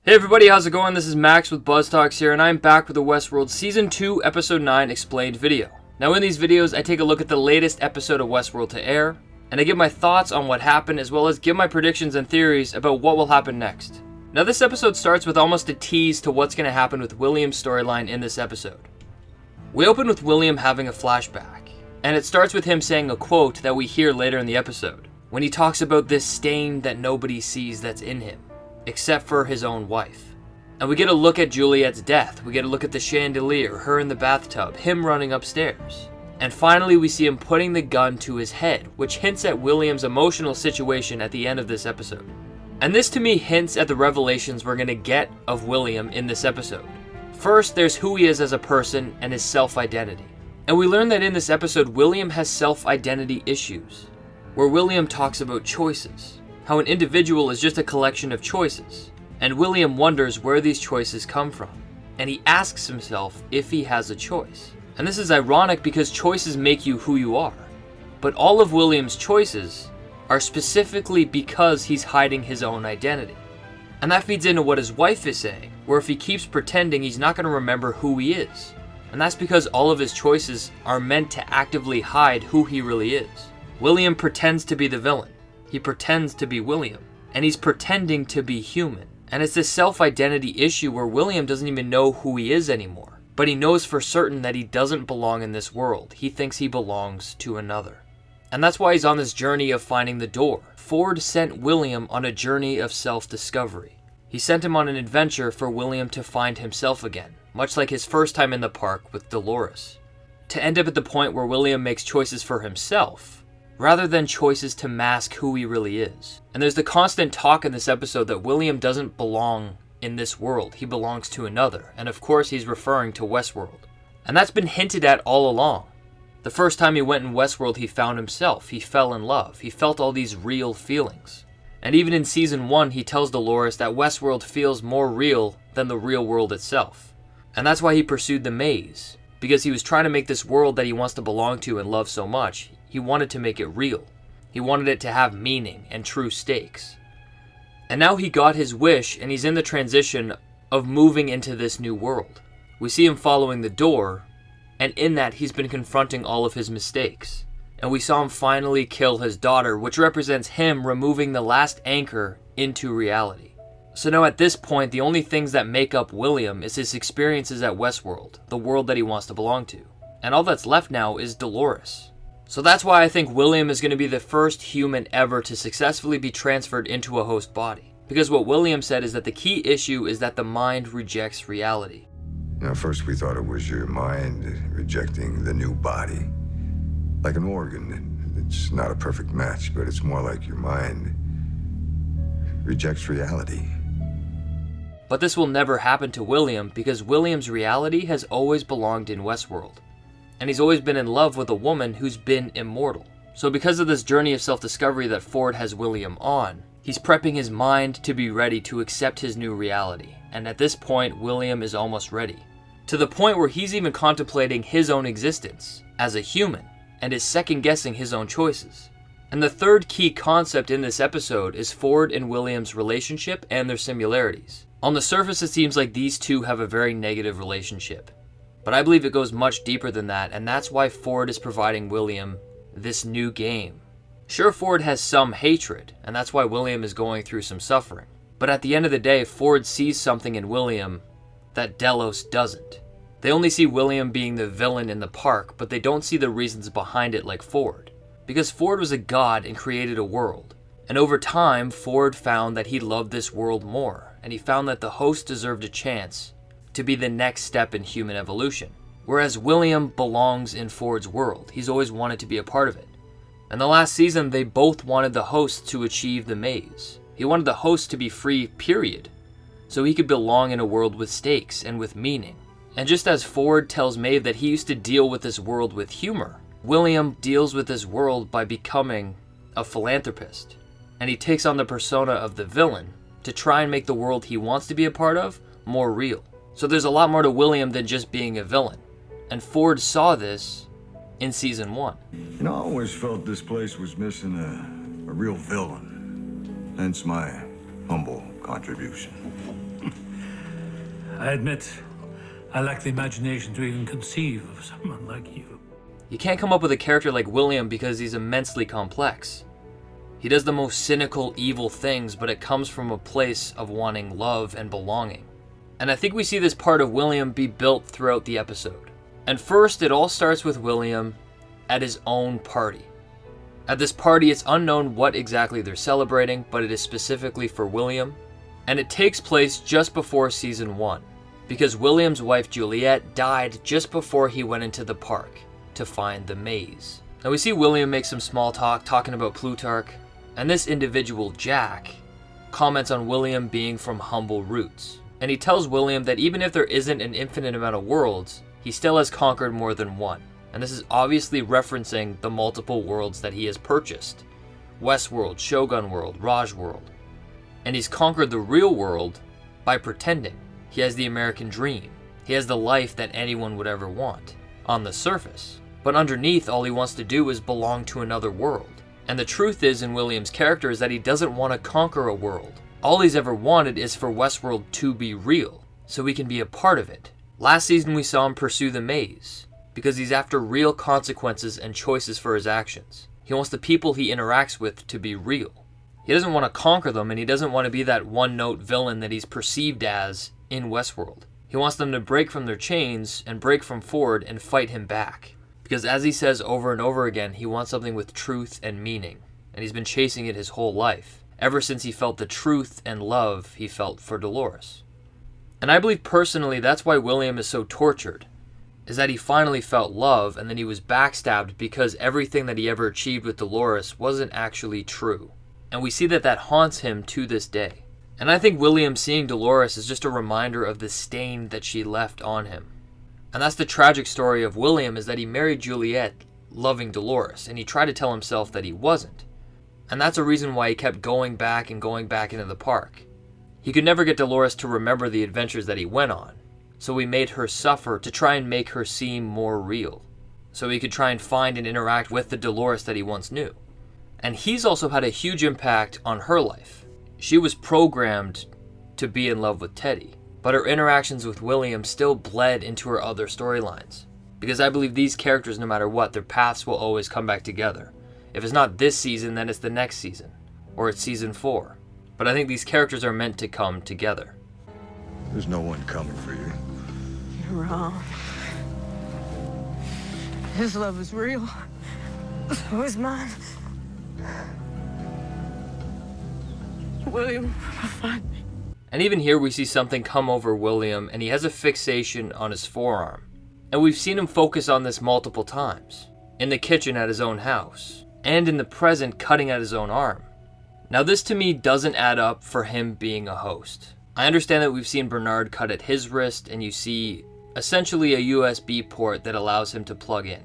Hey everybody, how's it going? This is Max with BuzzTox here, and I'm back with the Westworld Season 2, Episode 9 Explained video. Now in these videos, I take a look at the latest episode of Westworld to air, and I give my thoughts on what happened as well as give my predictions and theories about what will happen next. Now this episode starts with almost a tease to what's going to happen with William's storyline in this episode. We open with William having a flashback, and it starts with him saying a quote that we hear later in the episode, when he talks about this stain that nobody sees that's in him, except for his own wife. And we get a look at Juliet's death, we get a look at the chandelier, her in the bathtub, him running upstairs. And finally we see him putting the gun to his head, which hints at William's emotional situation at the end of this episode. And this to me hints at the revelations we're going to get of William in this episode. First, there's who he is as a person and his self-identity. And we learn that in this episode, William has self-identity issues, where William talks about choices. How an individual is just a collection of choices, and William wonders where these choices come from, and he asks himself if he has a choice. And this is ironic because choices make you who you are, but all of William's choices are specifically because he's hiding his own identity. And that feeds into what his wife is saying, where if he keeps pretending, he's not going to remember who he is. And that's because all of his choices are meant to actively hide who he really is. William pretends to be the villain. He pretends to be William, and he's pretending to be human. And it's this self-identity issue where William doesn't even know who he is anymore. But he knows for certain that he doesn't belong in this world. He thinks he belongs to another. And that's why he's on this journey of finding the door. Ford sent William on a journey of self-discovery. He sent him on an adventure for William to find himself again, much like his first time in the park with Dolores. To end up at the point where William makes choices for himself, rather than choices to mask who he really is. And there's the constant talk in this episode that William doesn't belong in this world, he belongs to another, and of course he's referring to Westworld. And that's been hinted at all along. The first time he went in Westworld, he found himself, he fell in love, he felt all these real feelings. And even in Season 1, he tells Dolores that Westworld feels more real than the real world itself. And that's why he pursued the maze, because he was trying to make this world that he wants to belong to and love so much. He wanted to make it real. He wanted it to have meaning and true stakes. And now he got his wish, and he's in the transition of moving into this new world. We see him following the door, and in that he's been confronting all of his mistakes. And we saw him finally kill his daughter, which represents him removing the last anchor into reality. So now at this point, the only things that make up William is his experiences at Westworld, the world that he wants to belong to. And all that's left now is Dolores. So that's why I think William is going to be the first human ever to successfully be transferred into a host body. Because what William said is that the key issue is that the mind rejects reality. Now, first we thought it was your mind rejecting the new body. Like an organ. It's not a perfect match, but it's more like your mind rejects reality. But this will never happen to William because William's reality has always belonged in Westworld. And he's always been in love with a woman who's been immortal. So because of this journey of self-discovery that Ford has William on, he's prepping his mind to be ready to accept his new reality. And at this point, William is almost ready. To the point where he's even contemplating his own existence as a human, and is second-guessing his own choices. And the third key concept in this episode is Ford and William's relationship and their similarities. On the surface, it seems like these two have a very negative relationship. But I believe it goes much deeper than that, and that's why Ford is providing William this new game. Sure, Ford has some hatred, and that's why William is going through some suffering. But at the end of the day, Ford sees something in William that Delos doesn't. They only see William being the villain in the park, but they don't see the reasons behind it like Ford. Because Ford was a god and created a world. And over time, Ford found that he loved this world more, and he found that the host deserved a chance to be the next step in human evolution. Whereas William belongs in Ford's world. He's always wanted to be a part of it. And the last season, they both wanted the host to achieve the maze. He wanted the host to be free, period. So he could belong in a world with stakes and with meaning. And just as Ford tells Maeve that he used to deal with this world with humor, William deals with this world by becoming a philanthropist. And he takes on the persona of the villain to try and make the world he wants to be a part of more real. So there's a lot more to William than just being a villain. And Ford saw this in Season 1. You know, I always felt this place was missing a real villain. Hence my humble contribution. I admit, I lack the imagination to even conceive of someone like you. You can't come up with a character like William because he's immensely complex. He does the most cynical, evil things, but it comes from a place of wanting love and belonging. And I think we see this part of William be built throughout the episode. And first, it all starts with William at his own party. At this party, it's unknown what exactly they're celebrating, but it is specifically for William. And it takes place just before season 1, because William's wife Juliet died just before he went into the park to find the maze. Now we see William make some small talk, talking about Plutarch, and this individual, Jack, comments on William being from humble roots. And he tells William that even if there isn't an infinite amount of worlds, he still has conquered more than one. And this is obviously referencing the multiple worlds that he has purchased. Westworld, Shogun World, Raj World. And he's conquered the real world by pretending. He has the American dream. He has the life that anyone would ever want, on the surface. But underneath, all he wants to do is belong to another world. And the truth is, in William's character, is that he doesn't want to conquer a world. All he's ever wanted is for Westworld to be real, so he can be a part of it. Last season we saw him pursue the maze, because he's after real consequences and choices for his actions. He wants the people he interacts with to be real. He doesn't want to conquer them, and he doesn't want to be that one-note villain that he's perceived as in Westworld. He wants them to break from their chains and break from Ford and fight him back. Because as he says over and over again, he wants something with truth and meaning, and he's been chasing it his whole life, ever since he felt the truth and love he felt for Dolores. And I believe personally that's why William is so tortured, is that he finally felt love and then he was backstabbed because everything that he ever achieved with Dolores wasn't actually true. And we see that that haunts him to this day. And I think William seeing Dolores is just a reminder of the stain that she left on him. And that's the tragic story of William, is that he married Juliet loving Dolores, and he tried to tell himself that he wasn't. And that's a reason why he kept going back and going back into the park. He could never get Dolores to remember the adventures that he went on, so he made her suffer to try and make her seem more real, so he could try and find and interact with the Dolores that he once knew. And he's also had a huge impact on her life. She was programmed to be in love with Teddy, but her interactions with William still bled into her other storylines. Because I believe these characters, no matter what, their paths will always come back together. If it's not this season, then it's the next season, or it's season 4. But I think these characters are meant to come together. There's no one coming for you. You're wrong. His love is real. So is mine. William will find me. And even here we see something come over William, and he has a fixation on his forearm. And we've seen him focus on this multiple times. In the kitchen at his own house, and in the present cutting at his own arm. Now this to me doesn't add up for him being a host. I understand that we've seen Bernard cut at his wrist, and you see essentially a USB port that allows him to plug in.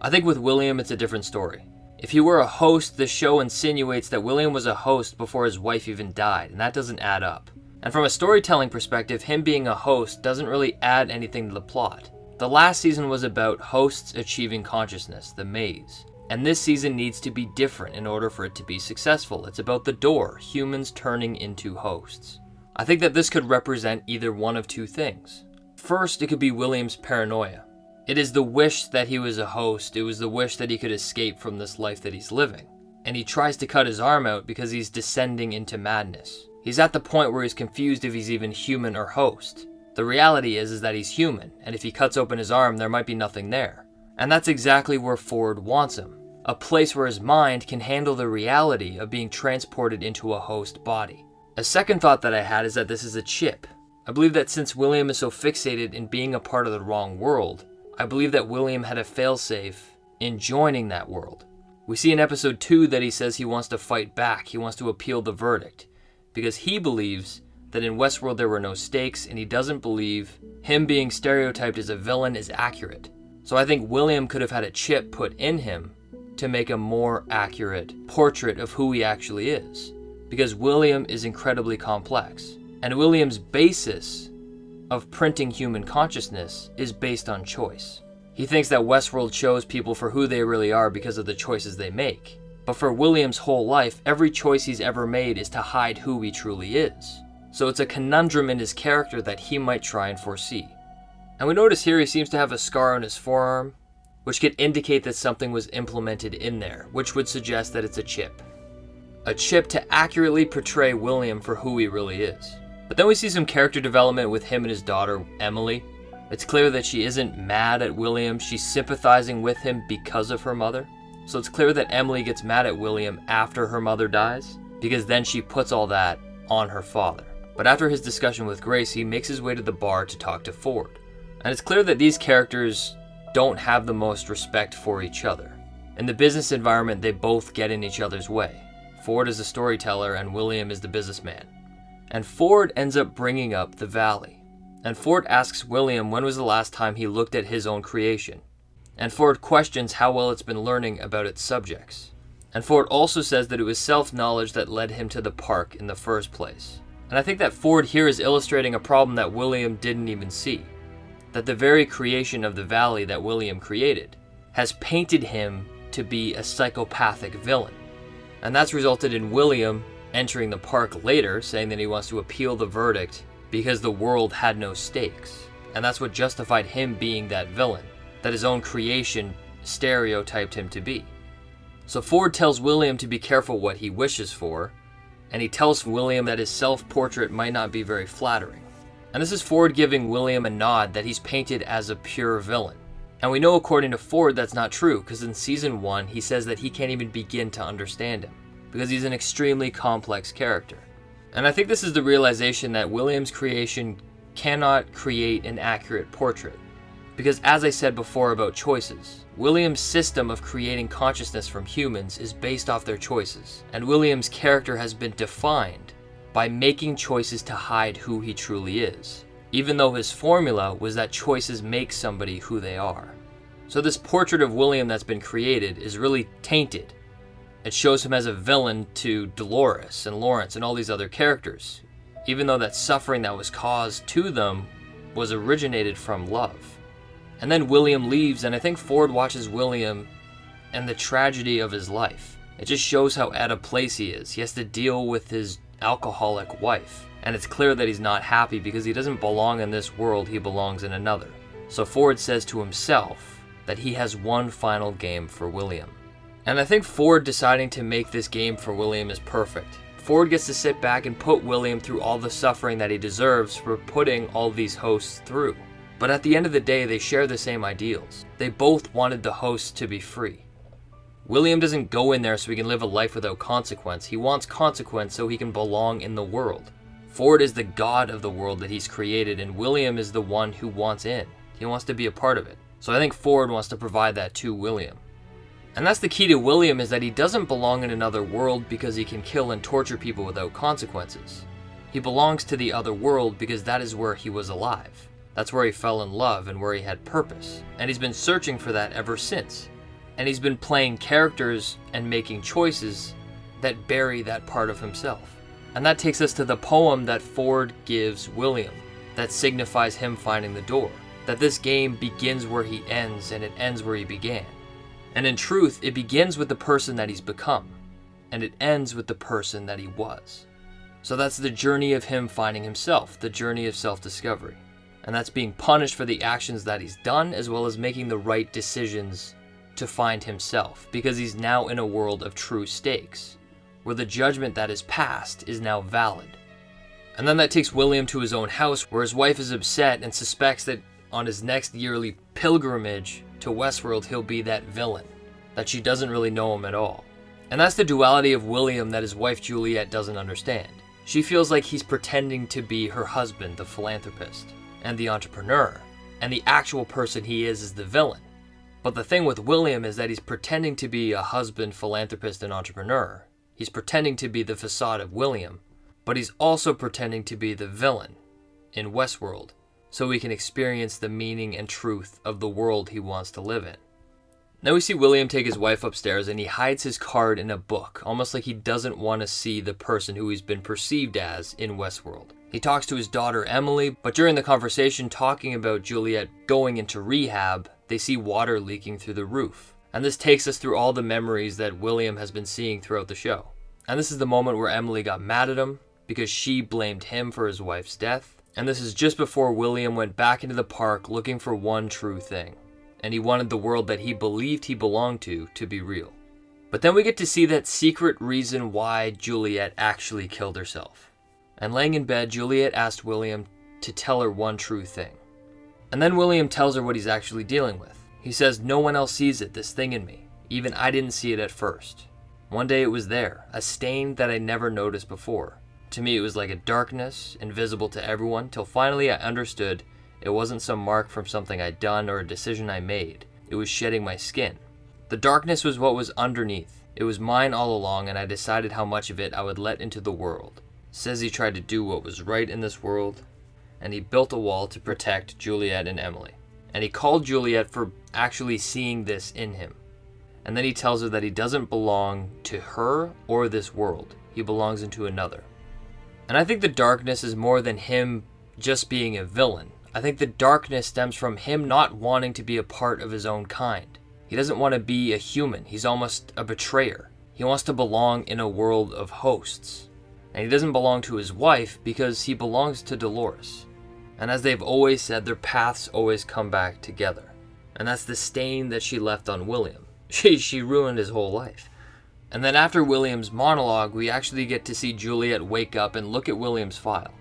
I think with William it's a different story. If he were a host, the show insinuates that William was a host before his wife even died, and that doesn't add up. And from a storytelling perspective, him being a host doesn't really add anything to the plot. The last season was about hosts achieving consciousness, the maze. And this season needs to be different in order for it to be successful. It's about the door, humans turning into hosts. I think that this could represent either one of two things. First, it could be William's paranoia. It is the wish that he was a host. It was the wish that he could escape from this life that he's living. And he tries to cut his arm out because he's descending into madness. He's at the point where he's confused if he's even human or host. The reality is that he's human, and if he cuts open his arm, there might be nothing there. And that's exactly where Ford wants him. A place where his mind can handle the reality of being transported into a host body. A second thought that I had is that this is a chip. I believe that since William is so fixated in being a part of the wrong world, I believe that William had a failsafe in joining that world. We see in episode 2 that he says he wants to fight back, he wants to appeal the verdict, because he believes that in Westworld there were no stakes, and he doesn't believe him being stereotyped as a villain is accurate. So I think William could have had a chip put in him to make a more accurate portrait of who he actually is. Because William is incredibly complex. And William's basis of printing human consciousness is based on choice. He thinks that Westworld shows people for who they really are because of the choices they make. But for William's whole life, every choice he's ever made is to hide who he truly is. So it's a conundrum in his character that he might try and foresee. And we notice here he seems to have a scar on his forearm, which could indicate that something was implemented in there, which would suggest that it's a chip. A chip to accurately portray William for who he really is. But then we see some character development with him and his daughter, Emily. It's clear that she isn't mad at William, she's sympathizing with him because of her mother. So it's clear that Emily gets mad at William after her mother dies, because then she puts all that on her father. But after his discussion with Grace, he makes his way to the bar to talk to Ford. And it's clear that these characters don't have the most respect for each other. In the business environment, they both get in each other's way. Ford is the storyteller and William is the businessman. And Ford ends up bringing up the Valley. And Ford asks William when was the last time he looked at his own creation. And Ford questions how well it's been learning about its subjects. And Ford also says that it was self-knowledge that led him to the park in the first place. And I think that Ford here is illustrating a problem that William didn't even see. That the very creation of the Valley that William created has painted him to be a psychopathic villain. And that's resulted in William entering the park later, saying that he wants to appeal the verdict because the world had no stakes. And that's what justified him being that villain that his own creation stereotyped him to be. So Ford tells William to be careful what he wishes for, and he tells William that his self-portrait might not be very flattering. And this is Ford giving William a nod that he's painted as a pure villain. And we know according to Ford that's not true, because in season 1 he says that he can't even begin to understand him, because he's an extremely complex character. And I think this is the realization that William's creation cannot create an accurate portrait. Because as I said before about choices, William's system of creating consciousness from humans is based off their choices, and William's character has been defined by making choices to hide who he truly is, even though his formula was that choices make somebody who they are. So this portrait of William that's been created is really tainted. It shows him as a villain to Dolores and Lawrence and all these other characters, even though that suffering that was caused to them was originated from love. And then William leaves, and I think Ford watches William and the tragedy of his life. It just shows how out of place he is. He has to deal with his alcoholic wife. And it's clear that he's not happy because he doesn't belong in this world, he belongs in another. So Ford says to himself that he has one final game for William. And I think Ford deciding to make this game for William is perfect. Ford gets to sit back and put William through all the suffering that he deserves for putting all these hosts through. But at the end of the day, they share the same ideals. They both wanted the hosts to be free. William doesn't go in there so he can live a life without consequence. He wants consequence so he can belong in the world. Ford is the god of the world that he's created, and William is the one who wants in. He wants to be a part of it. So I think Ford wants to provide that to William. And that's the key to William, is that he doesn't belong in another world because he can kill and torture people without consequences. He belongs to the other world because that is where he was alive. That's where he fell in love and where he had purpose. And he's been searching for that ever since. And he's been playing characters and making choices that bury that part of himself. And that takes us to the poem that Ford gives William, that signifies him finding the door. That this game begins where he ends and it ends where he began. And in truth, it begins with the person that he's become. And it ends with the person that he was. So that's the journey of him finding himself, the journey of self-discovery. And that's being punished for the actions that he's done, as well as making the right decisions to find himself, because he's now in a world of true stakes, where the judgment that is passed is now valid. And then that takes William to his own house, where his wife is upset and suspects that on his next yearly pilgrimage to Westworld, he'll be that villain, that she doesn't really know him at all. And that's the duality of William that his wife Juliet doesn't understand. She feels like he's pretending to be her husband, the philanthropist, and the entrepreneur, and the actual person he is the villain. But the thing with William is that he's pretending to be a husband, philanthropist, and entrepreneur. He's pretending to be the facade of William, but he's also pretending to be the villain in Westworld, so he can experience the meaning and truth of the world he wants to live in. Now we see William take his wife upstairs, and he hides his card in a book, almost like he doesn't want to see the person who he's been perceived as in Westworld. He talks to his daughter Emily, but during the conversation talking about Juliet going into rehab, they see water leaking through the roof. And this takes us through all the memories that William has been seeing throughout the show. And this is the moment where Emily got mad at him, because she blamed him for his wife's death. And this is just before William went back into the park looking for one true thing. And he wanted the world that he believed he belonged to be real. But then we get to see that secret reason why Juliet actually killed herself. And laying in bed, Juliet asked William to tell her one true thing. And then William tells her what he's actually dealing with. He says, "No one else sees it, this thing in me. Even I didn't see it at first. One day it was there, a stain that I never noticed before. To me it was like a darkness, invisible to everyone, till finally I understood it wasn't some mark from something I'd done or a decision I made. It was shedding my skin. The darkness was what was underneath. It was mine all along, and I decided how much of it I would let into the world." Says he tried to do what was right in this world, and he built a wall to protect Juliet and Emily. And he called Juliet for actually seeing this in him. And then he tells her that he doesn't belong to her or this world. He belongs into another. And I think the darkness is more than him just being a villain. I think the darkness stems from him not wanting to be a part of his own kind. He doesn't want to be a human. He's almost a betrayer. He wants to belong in a world of hosts. And he doesn't belong to his wife because he belongs to Dolores. And as they've always said, their paths always come back together. And that's the stain that she left on William. She ruined his whole life. And then after William's monologue, we actually get to see Juliet wake up and look at William's file.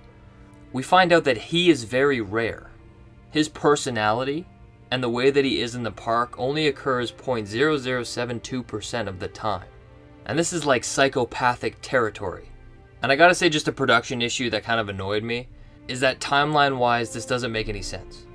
We find out that he is very rare. His personality and the way that he is in the park only occurs 0.0072% of the time. And this is like psychopathic territory. And I gotta say, just a production issue that kind of annoyed me is that timeline-wise, this doesn't make any sense.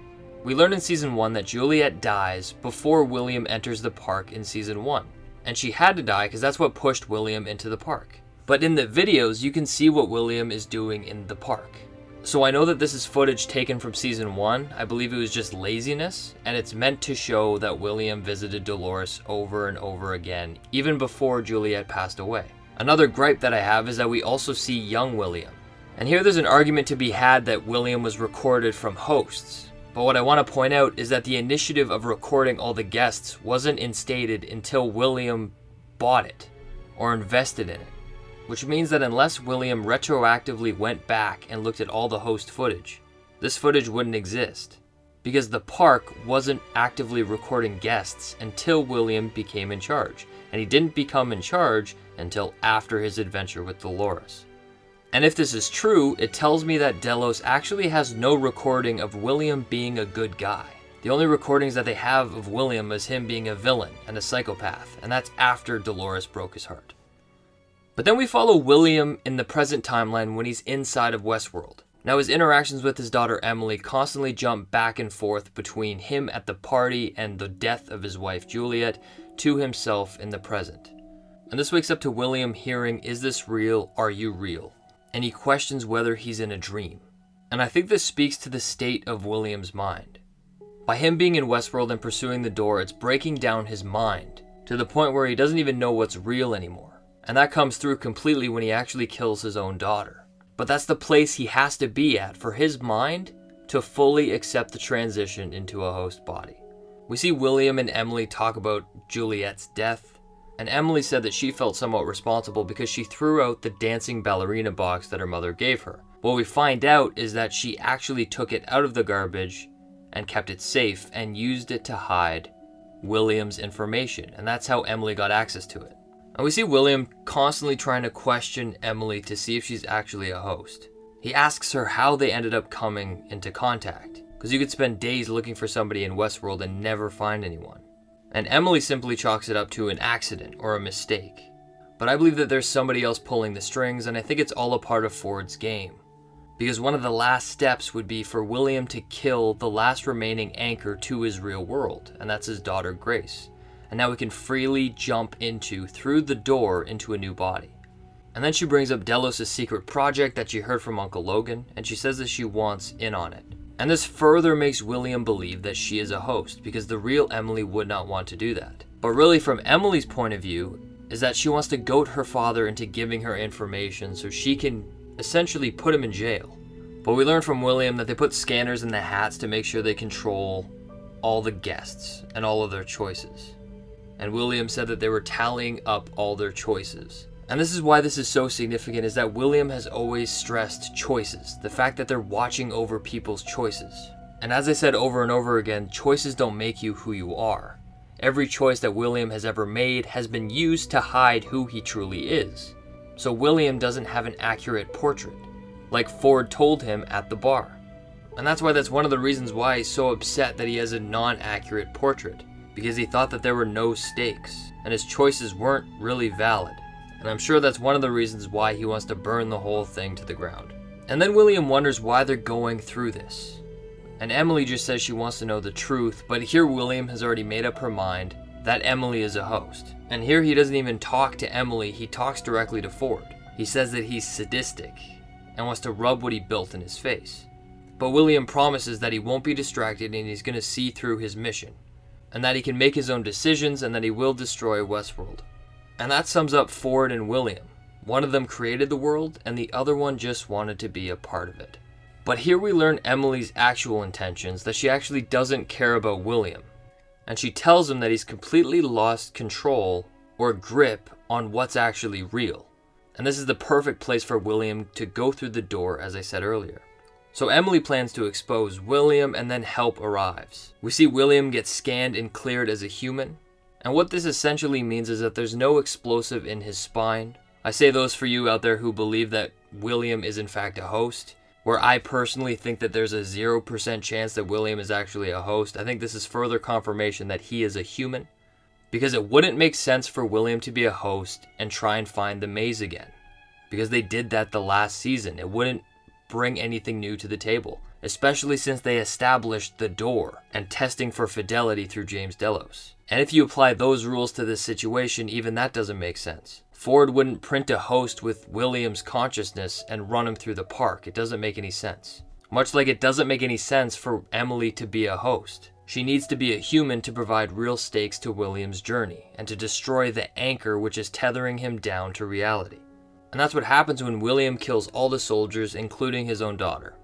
We learned in season 1 that Juliet dies before William enters the park in season 1. And she had to die because that's what pushed William into the park. But in the videos, you can see what William is doing in the park. So I know that this is footage taken from season 1. I believe it was just laziness, and it's meant to show that William visited Dolores over and over again, even before Juliet passed away. Another gripe that I have is that we also see young William. And here there's an argument to be had that William was recorded from hosts. But what I want to point out is that the initiative of recording all the guests wasn't instated until William bought it or invested in it. Which means that unless William retroactively went back and looked at all the host footage, this footage wouldn't exist. Because the park wasn't actively recording guests until William became in charge. And he didn't become in charge until after his adventure with Dolores. And if this is true, it tells me that Delos actually has no recording of William being a good guy. The only recordings that they have of William is him being a villain and a psychopath, and that's after Dolores broke his heart. But then we follow William in the present timeline when he's inside of Westworld. Now his interactions with his daughter Emily constantly jump back and forth between him at the party and the death of his wife Juliet to himself in the present. And this wakes up to William hearing, "Is this real? Are you real?" And he questions whether he's in a dream. And I think this speaks to the state of William's mind. By him being in Westworld and pursuing the door, it's breaking down his mind to the point where he doesn't even know what's real anymore. And that comes through completely when he actually kills his own daughter. But that's the place he has to be at for his mind to fully accept the transition into a host body. We see William and Emily talk about Juliet's death. And Emily said that she felt somewhat responsible because she threw out the dancing ballerina box that her mother gave her. What we find out is that she actually took it out of the garbage and kept it safe and used it to hide William's information. And that's how Emily got access to it. And we see William constantly trying to question Emily to see if she's actually a host. He asks her how they ended up coming into contact, because you could spend days looking for somebody in Westworld and never find anyone. And Emily simply chalks it up to an accident or a mistake. But I believe that there's somebody else pulling the strings, and I think it's all a part of Ford's game. Because one of the last steps would be for William to kill the last remaining anchor to his real world, and that's his daughter Grace. And now we can freely jump through the door into a new body. And then she brings up Delos' secret project that she heard from Uncle Logan, and she says that she wants in on it. And this further makes William believe that she is a host, because the real Emily would not want to do that. But really, from Emily's point of view, is that she wants to goad her father into giving her information so she can essentially put him in jail. But we learn from William that they put scanners in the hats to make sure they control all the guests and all of their choices. And William said that they were tallying up all their choices. And this is why this is so significant, is that William has always stressed choices, the fact that they're watching over people's choices. And as I said over and over again, choices don't make you who you are. Every choice that William has ever made has been used to hide who he truly is. So William doesn't have an accurate portrait, like Ford told him at the bar. And that's one of the reasons why he's so upset that he has a non-accurate portrait, because he thought that there were no stakes, and his choices weren't really valid. And I'm sure that's one of the reasons why he wants to burn the whole thing to the ground. And then William wonders why they're going through this. And Emily just says she wants to know the truth, but here William has already made up her mind that Emily is a host. And here he doesn't even talk to Emily, he talks directly to Ford. He says that he's sadistic and wants to rub what he built in his face. But William promises that he won't be distracted and he's going to see through his mission, and that he can make his own decisions and that he will destroy Westworld. And that sums up Ford and William. One of them created the world and the other one just wanted to be a part of it. But here we learn Emily's actual intentions, that she actually doesn't care about William. And she tells him that he's completely lost control or grip on what's actually real. And this is the perfect place for William to go through the door, as I said earlier. So Emily plans to expose William and then help arrives. We see William get scanned and cleared as a human. And what this essentially means is that there's no explosive in his spine. I say those for you out there who believe that William is in fact a host, where I personally think that there's a 0% chance that William is actually a host. I think this is further confirmation that he is a human, because it wouldn't make sense for William to be a host and try and find the maze again, because they did that the last season. It wouldn't bring anything new to the table, especially since they established the door and testing for fidelity through James Delos. And if you apply those rules to this situation, even that doesn't make sense. Ford wouldn't print a host with William's consciousness and run him through the park. It doesn't make any sense. Much like it doesn't make any sense for Emily to be a host. She needs to be a human to provide real stakes to William's journey and to destroy the anchor which is tethering him down to reality. And that's what happens when William kills all the soldiers, including his own daughter.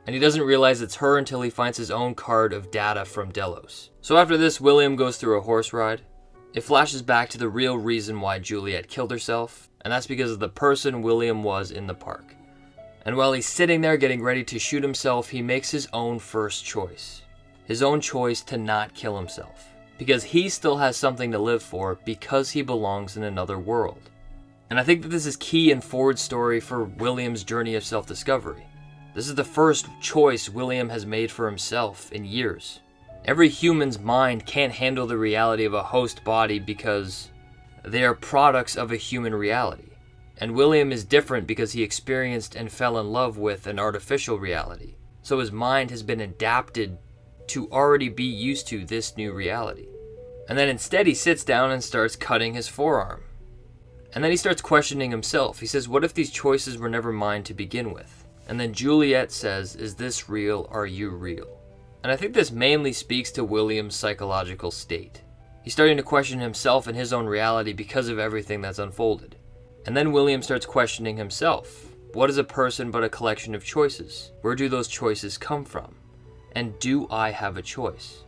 And he doesn't realize it's her until he finds his own card of data from Delos. So after this, William goes through a horse ride. It flashes back to the real reason why Juliet killed herself, and that's because of the person William was in the park. And while he's sitting there getting ready to shoot himself, he makes his own first choice. His own choice to not kill himself. Because he still has something to live for, because he belongs in another world. And I think that this is key in Ford's story for William's journey of self-discovery. This is the first choice William has made for himself in years. Every human's mind can't handle the reality of a host body because they are products of a human reality. And William is different because he experienced and fell in love with an artificial reality. So his mind has been adapted to already be used to this new reality. And then instead he sits down and starts cutting his forearm. And then he starts questioning himself. He says, what if these choices were never mine to begin with? And then Juliet says, is this real? Are you real? And I think this mainly speaks to William's psychological state. He's starting to question himself and his own reality because of everything that's unfolded. And then William starts questioning himself. What is a person but a collection of choices? Where do those choices come from? And do I have a choice?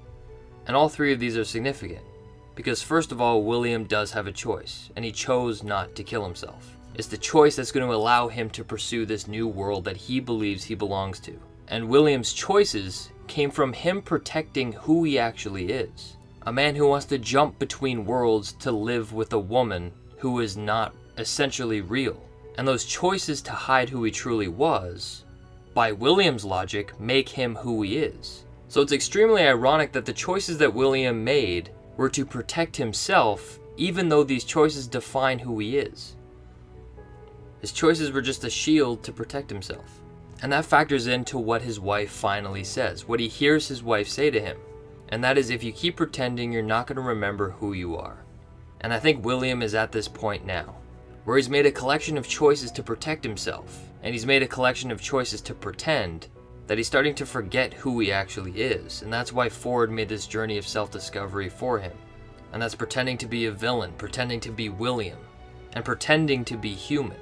And all three of these are significant. Because first of all, William does have a choice, and he chose not to kill himself. It's the choice that's going to allow him to pursue this new world that he believes he belongs to. And William's choices came from him protecting who he actually is. A man who wants to jump between worlds to live with a woman who is not essentially real. And those choices to hide who he truly was, by William's logic, make him who he is. So it's extremely ironic that the choices that William made were to protect himself, even though these choices define who he is. His choices were just a shield to protect himself. And that factors into what his wife finally says, what he hears his wife say to him. And that is, if you keep pretending, you're not going to remember who you are. And I think William is at this point now, where he's made a collection of choices to protect himself, and he's made a collection of choices to pretend, that he's starting to forget who he actually is. And that's why Ford made this journey of self-discovery for him. And that's pretending to be a villain, pretending to be William, and pretending to be human.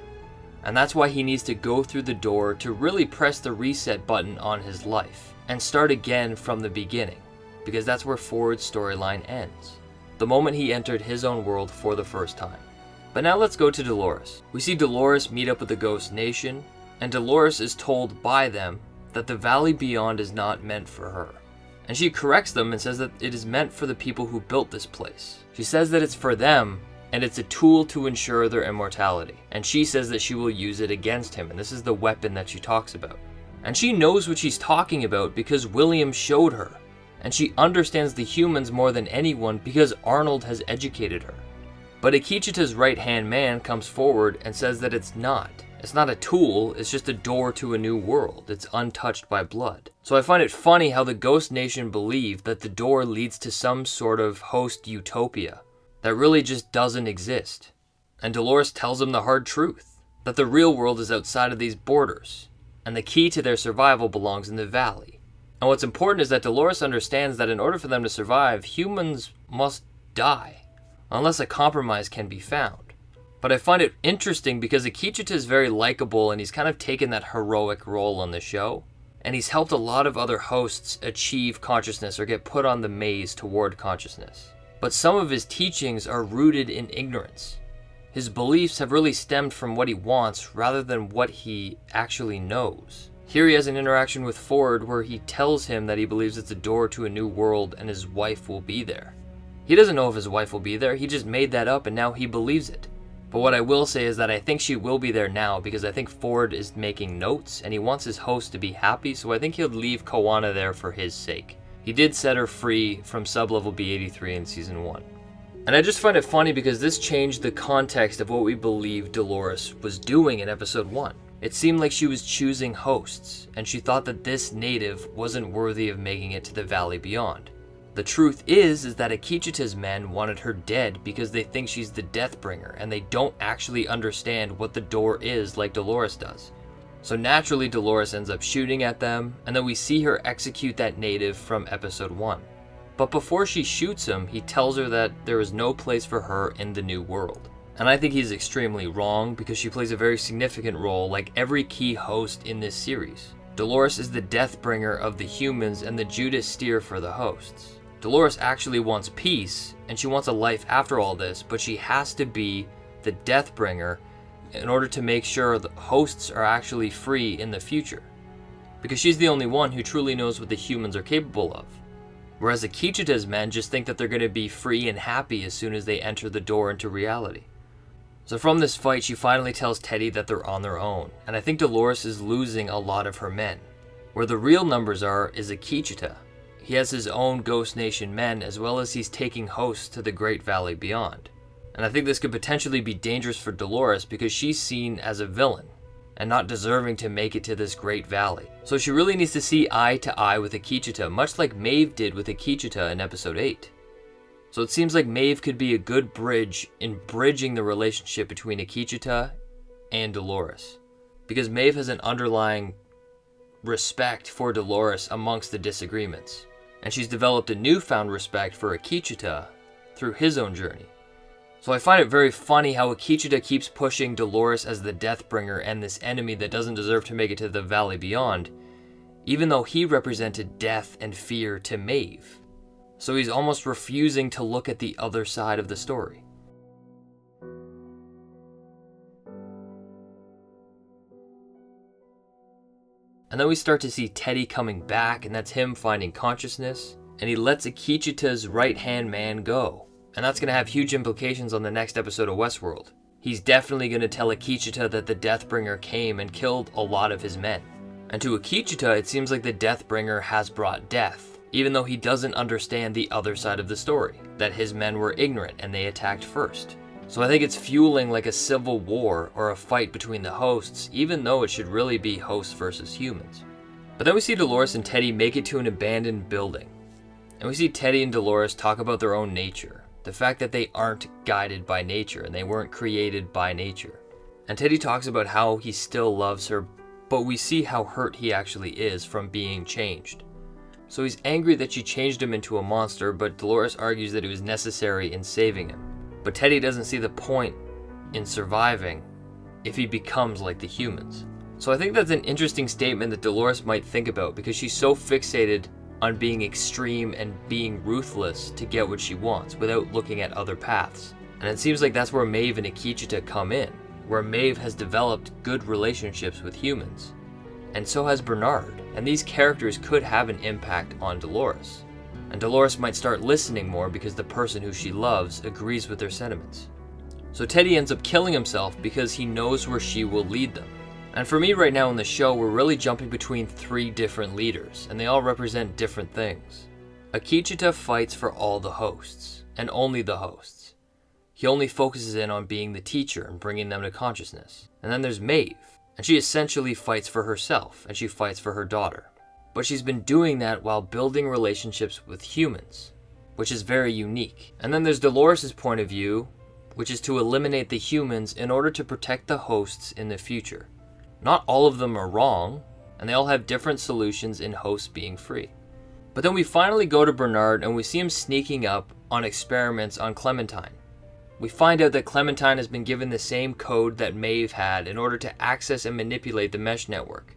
And that's why he needs to go through the door to really press the reset button on his life and start again from the beginning, because that's where Ford's storyline ends, the moment he entered his own world for the first time. But now let's go to Dolores. We see Dolores meet up with the Ghost Nation, and Dolores is told by them that the Valley Beyond is not meant for her. And she corrects them and says that it is meant for the people who built this place. She says that it's for them, and it's a tool to ensure their immortality. And she says that she will use it against him, and this is the weapon that she talks about. And she knows what she's talking about because William showed her. And she understands the humans more than anyone because Arnold has educated her. But Akichita's right-hand man comes forward and says that it's not. It's not a tool, it's just a door to a new world. It's untouched by blood. So I find it funny how the Ghost Nation believe that the door leads to some sort of host utopia that really just doesn't exist. And Dolores tells them the hard truth, that the real world is outside of these borders, and the key to their survival belongs in the valley. And what's important is that Dolores understands that in order for them to survive, humans must die, unless a compromise can be found. But I find it interesting because Akichita is very likable and he's kind of taken that heroic role on the show. And he's helped a lot of other hosts achieve consciousness or get put on the maze toward consciousness. But some of his teachings are rooted in ignorance. His beliefs have really stemmed from what he wants rather than what he actually knows. Here he has an interaction with Ford where he tells him that he believes it's a door to a new world and his wife will be there. He doesn't know if his wife will be there, he just made that up and now he believes it. But what I will say is that I think she will be there now because I think Ford is making notes and he wants his host to be happy, so I think he'll leave Koana there for his sake. He did set her free from sublevel B83 in season 1. And I just find it funny because this changed the context of what we believed Dolores was doing in episode 1. It seemed like she was choosing hosts, and she thought that this native wasn't worthy of making it to the Valley Beyond. The truth is that Akichita's men wanted her dead because they think she's the Deathbringer, and they don't actually understand what the door is like Dolores does. So naturally Dolores ends up shooting at them, and then we see her execute that native from episode 1. But before she shoots him, he tells her that there is no place for her in the new world. And I think he's extremely wrong because she plays a very significant role like every key host in this series. Dolores is the Deathbringer of the humans and the Judas Steer for the hosts. Dolores actually wants peace, and she wants a life after all this, but she has to be the Deathbringer in order to make sure the hosts are actually free in the future. Because she's the only one who truly knows what the humans are capable of. Whereas Akichita's men just think that they're going to be free and happy as soon as they enter the door into reality. So from this fight, she finally tells Teddy that they're on their own, and I think Dolores is losing a lot of her men. Where the real numbers are is Akichita. He has his own Ghost Nation men, as well as he's taking hosts to the Great Valley Beyond. And I think this could potentially be dangerous for Dolores because she's seen as a villain, and not deserving to make it to this Great Valley. So she really needs to see eye to eye with Akichita, much like Maeve did with Akichita in episode 8. So it seems like Maeve could be a good bridge in bridging the relationship between Akichita and Dolores. Because Maeve has an underlying respect for Dolores amongst the disagreements. And she's developed a newfound respect for Akichita through his own journey. So I find it very funny how Akichita keeps pushing Dolores as the Deathbringer and this enemy that doesn't deserve to make it to the Valley Beyond, even though he represented death and fear to Maeve. So he's almost refusing to look at the other side of the story. And then we start to see Teddy coming back, and that's him finding consciousness, and he lets Akichita's right-hand man go. And that's going to have huge implications on the next episode of Westworld. He's definitely going to tell Akichita that the Deathbringer came and killed a lot of his men. And to Akichita, it seems like the Deathbringer has brought death, even though he doesn't understand the other side of the story, that his men were ignorant and they attacked first. So I think it's fueling like a civil war or a fight between the hosts, even though it should really be hosts versus humans. But then we see Dolores and Teddy make it to an abandoned building. And we see Teddy and Dolores talk about their own nature. The fact that they aren't guided by nature and they weren't created by nature. And Teddy talks about how he still loves her, but we see how hurt he actually is from being changed. So he's angry that she changed him into a monster, but Dolores argues that it was necessary in saving him. But Teddy doesn't see the point in surviving if he becomes like the humans. So I think that's an interesting statement that Dolores might think about because she's so fixated on being extreme and being ruthless to get what she wants without looking at other paths. And it seems like that's where Maeve and Akecheta come in, where Maeve has developed good relationships with humans. And so has Bernard, and these characters could have an impact on Dolores. And Dolores might start listening more because the person who she loves agrees with their sentiments. So Teddy ends up killing himself because he knows where she will lead them. And for me right now in the show, we're really jumping between 3 different leaders, and they all represent different things. Akecheta fights for all the hosts, and only the hosts. He only focuses in on being the teacher and bringing them to consciousness. And then there's Maeve, and she essentially fights for herself, and she fights for her daughter. But she's been doing that while building relationships with humans, which is very unique. And then there's Dolores' point of view, which is to eliminate the humans in order to protect the hosts in the future. Not all of them are wrong, and they all have different solutions in hosts being free. But then we finally go to Bernard and we see him sneaking up on experiments on Clementine. We find out that Clementine has been given the same code that Maeve had in order to access and manipulate the mesh network.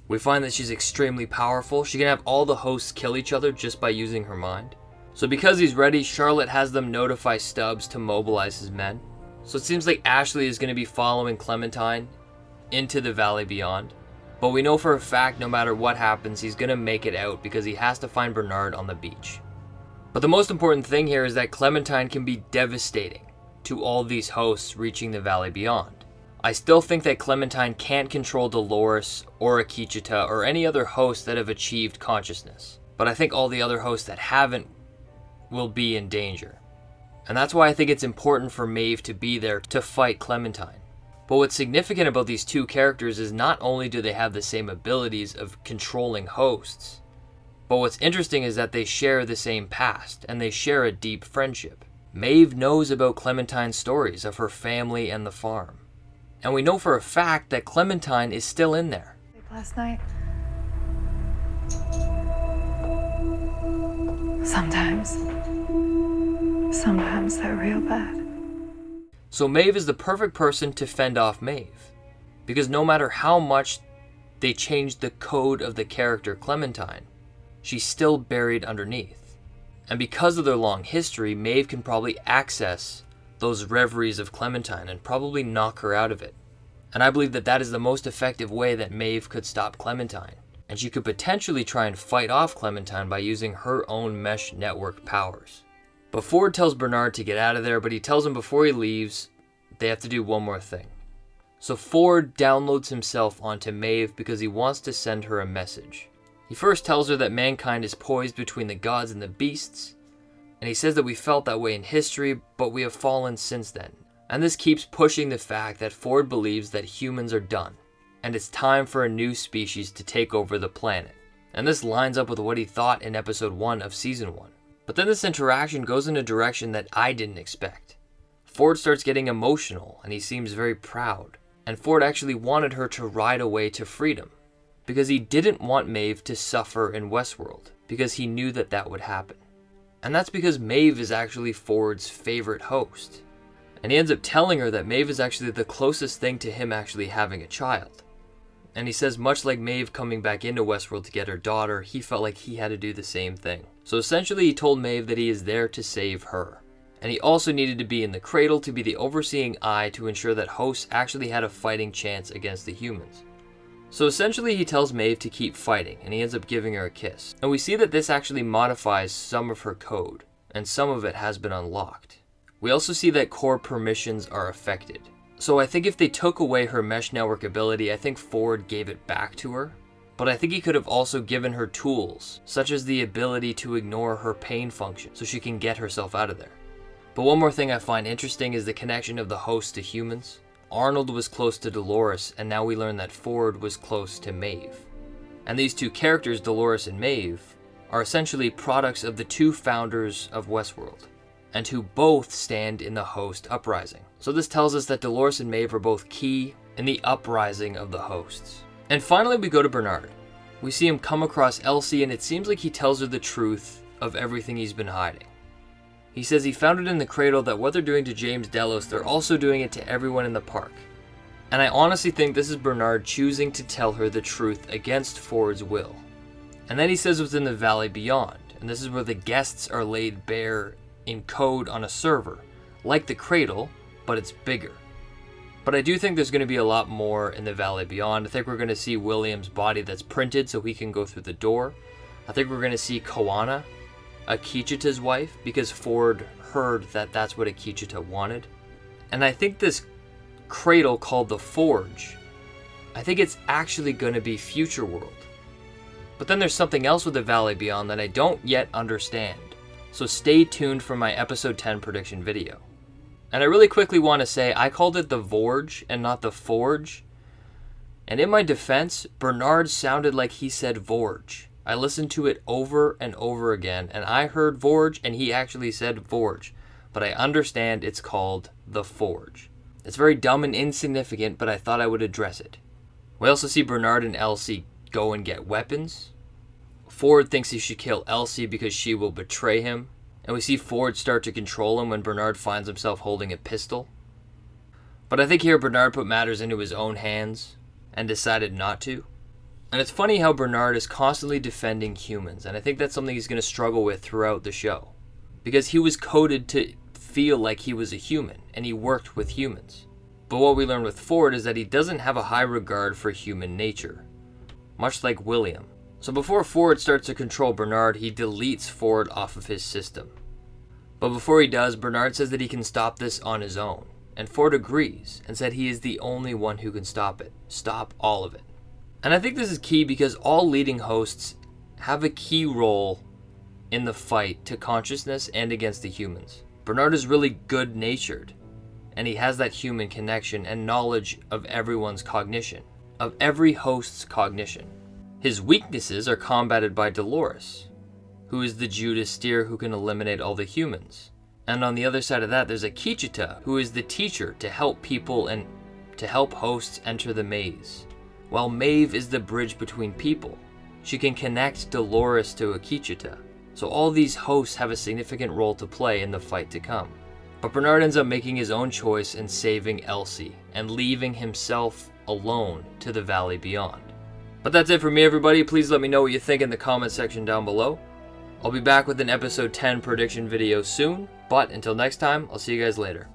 We find that she's extremely powerful. She can have all the hosts kill each other just by using her mind. So because he's ready, Charlotte has them notify Stubbs to mobilize his men. So it seems like Ashley is going to be following Clementine into the Valley Beyond. But we know for a fact no matter what happens, he's going to make it out because he has to find Bernard on the beach. But the most important thing here is that Clementine can be devastating to all these hosts reaching the Valley Beyond. I still think that Clementine can't control Dolores or Akecheta or any other hosts that have achieved consciousness. But I think all the other hosts that haven't will be in danger. And that's why I think it's important for Maeve to be there to fight Clementine. But what's significant about these two characters is not only do they have the same abilities of controlling hosts, but what's interesting is that they share the same past and they share a deep friendship. Maeve knows about Clementine's stories of her family and the farm. And we know for a fact that Clementine is still in there. Last night. Sometimes they're real bad. So Maeve is the perfect person to fend off Maeve. Because no matter how much they change the code of the character Clementine, she's still buried underneath. And because of their long history, Maeve can probably access those reveries of Clementine and probably knock her out of it. And I believe that that is the most effective way that Maeve could stop Clementine. And she could potentially try and fight off Clementine by using her own mesh network powers. But Ford tells Bernard to get out of there, but he tells him before he leaves, they have to do one more thing. So Ford downloads himself onto Maeve because he wants to send her a message. He first tells her that mankind is poised between the gods and the beasts, and he says that we felt that way in history, but we have fallen since then. And this keeps pushing the fact that Ford believes that humans are done, and it's time for a new species to take over the planet. And this lines up with what he thought in episode 1 of season 1. But then this interaction goes in a direction that I didn't expect. Ford starts getting emotional, and he seems very proud. And Ford actually wanted her to ride away to freedom, because he didn't want Maeve to suffer in Westworld, because he knew that that would happen. And that's because Maeve is actually Ford's favorite host. And he ends up telling her that Maeve is actually the closest thing to him actually having a child. And he says much like Maeve coming back into Westworld to get her daughter, he felt like he had to do the same thing. So essentially he told Maeve that he is there to save her. And he also needed to be in the cradle to be the overseeing eye to ensure that hosts actually had a fighting chance against the humans. So essentially he tells Maeve to keep fighting, and he ends up giving her a kiss. And we see that this actually modifies some of her code, and some of it has been unlocked. We also see that core permissions are affected. So I think if they took away her mesh network ability, I think Ford gave it back to her. But I think he could have also given her tools, such as the ability to ignore her pain function, so she can get herself out of there. But one more thing I find interesting is the connection of the host to humans. Arnold was close to Dolores, and now we learn that Ford was close to Maeve. And these two characters, Dolores and Maeve, are essentially products of the two founders of Westworld, and who both stand in the host uprising. So this tells us that Dolores and Maeve are both key in the uprising of the hosts. And finally we go to Bernard. We see him come across Elsie, and it seems like he tells her the truth of everything he's been hiding. He says he found it in the cradle that what they're doing to James Delos, they're also doing it to everyone in the park. And I honestly think this is Bernard choosing to tell her the truth against Ford's will. And then he says what's in the Valley Beyond, and this is where the guests are laid bare in code on a server, like the cradle, but it's bigger. But I do think there's going to be a lot more in the Valley Beyond. I think we're going to see William's body that's printed so he can go through the door. I think we're going to see Koana, Akichita's wife, because Ford heard that that's what Akichita wanted. And I think this cradle called the Forge, I think it's actually going to be Future World. But then there's something else with the Valley Beyond that I don't yet understand. So stay tuned for my episode 10 prediction video. And I really quickly want to say I called it the Vorge and not the Forge. And in my defense, Bernard sounded like he said Vorge. I listened to it over and over again, and I heard Vorge and he actually said Vorge. But I understand it's called the Forge. It's very dumb and insignificant, but I thought I would address it. We also see Bernard and Elsie go and get weapons. Ford thinks he should kill Elsie because she will betray him. And we see Ford start to control him when Bernard finds himself holding a pistol. But I think here Bernard put matters into his own hands and decided not to. And it's funny how Bernard is constantly defending humans, and I think that's something he's going to struggle with throughout the show. Because he was coded to feel like he was a human, and he worked with humans. But what we learn with Ford is that he doesn't have a high regard for human nature, much like William. So before Ford starts to control Bernard, he deletes Ford off of his system. But before he does, Bernard says that he can stop this on his own. And Ford agrees and said he is the only one who can stop it. Stop all of it. And I think this is key because all leading hosts have a key role in the fight to consciousness and against the humans. Bernard is really good-natured, and he has that human connection and knowledge of everyone's cognition, of every host's cognition. His weaknesses are combated by Dolores, who is the Judas steer who can eliminate all the humans. And on the other side of that, there's Akichita, who is the teacher to help people and to help hosts enter the maze, while Maeve is the bridge between people. She can connect Dolores to Akichita. So all these hosts have a significant role to play in the fight to come. But Bernard ends up making his own choice and saving Elsie, and leaving himself alone to the Valley Beyond. But that's it for me, everybody. Please let me know what you think in the comment section down below. I'll be back with an episode 10 prediction video soon, but until next time, I'll see you guys later.